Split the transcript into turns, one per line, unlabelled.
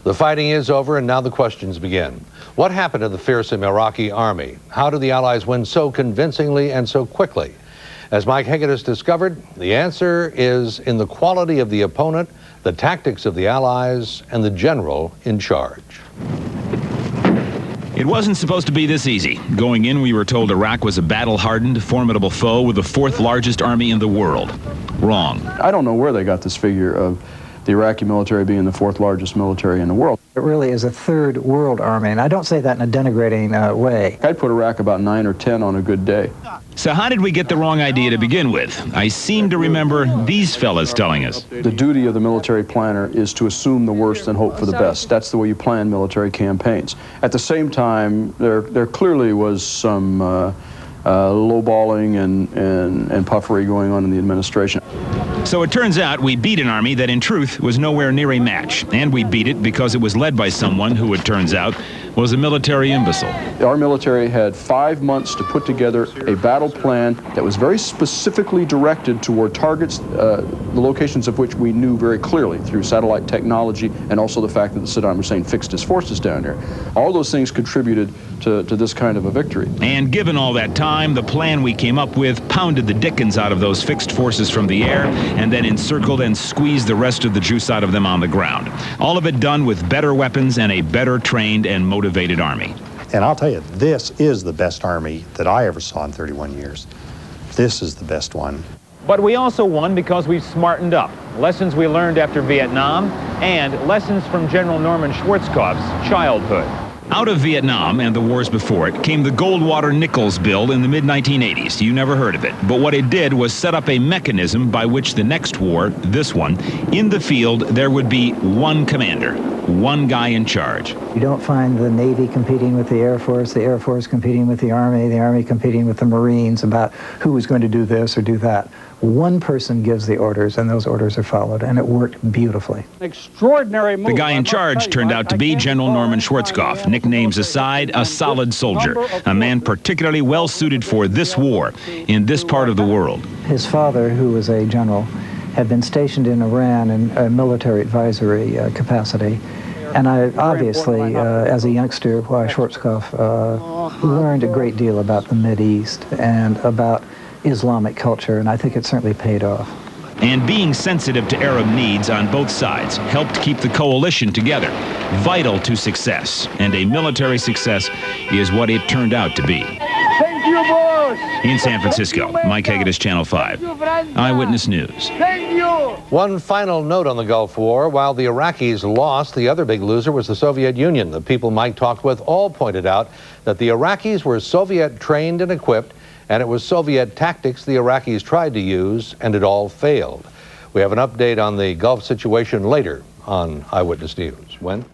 The fighting is over, and now the questions begin. What happened to the fearsome Iraqi army? How did the Allies win so convincingly and so quickly? As Mike Hegedus discovered, the answer is in the quality of the opponent, the tactics of the Allies, and the general in charge.
It wasn't supposed to be this easy. Going in, we were told Iraq was a battle-hardened, formidable foe with the fourth largest army in the world. Wrong.
I don't know where they got this figure of the Iraqi military being the fourth largest military in the world.
It really is a third world army, and I don't say that in a denigrating way.
I'd put Iraq about 9 or 10 on a good day.
So how did we get the wrong idea to begin with? I seem to remember these fellas telling us.
The duty of the military planner is to assume the worst and hope for the best. That's the way you plan military campaigns. At the same time, there clearly was some lowballing and puffery going on in the administration.
So it turns out we beat an army that in truth was nowhere near a match. And we beat it because it was led by someone who, it turns out, was a military imbecile.
Our military had 5 months to put together a battle plan that was very specifically directed toward targets, the locations of which we knew very clearly through satellite technology and also the fact that Saddam Hussein fixed his forces down there. All those things contributed to this kind of a victory.
And given all that time, the plan we came up with pounded the dickens out of those fixed forces from the air and then encircled and squeezed the rest of the juice out of them on the ground. All of it done with better weapons and a better trained and motivated army.
And I'll tell you, this is the best army that I ever saw in 31 years. This is the best one.
But we also won because we smartened up. Lessons we learned after Vietnam and lessons from General Norman Schwarzkopf's childhood.
Out of Vietnam and the wars before it came the Goldwater-Nichols bill in the mid-1980s. You never heard of it. But what it did was set up a mechanism by which the next war, this one, in the field there would be one commander, one guy in charge.
You don't find the Navy competing with the Air Force competing with the Army competing with the Marines about who is going to do this or do that. One person gives the orders, and those orders are followed, and it worked beautifully.
Extraordinary move.
The guy in charge turned out to be General Norman Schwarzkopf, nicknames aside, a solid soldier, a man particularly well suited for this war in this part of the world.
His father, who was a general, had been stationed in Iran in a military advisory capacity. And I obviously, as a youngster, Schwarzkopf learned a great deal about the Mideast and about Islamic culture, and I think it certainly paid off.
And being sensitive to Arab needs on both sides helped keep the coalition together, vital to success. And a military success is what it turned out to be.
Thank you, boss.
In San Francisco, Mike Hegedus, Channel 5, Eyewitness News.
Thank you.
One final note on the Gulf War. While the Iraqis lost, the other big loser was the Soviet Union. The people Mike talked with all pointed out that the Iraqis were Soviet trained and equipped, and it was Soviet tactics the Iraqis tried to use, and it all failed. We have an update on the Gulf situation later on Eyewitness News. When?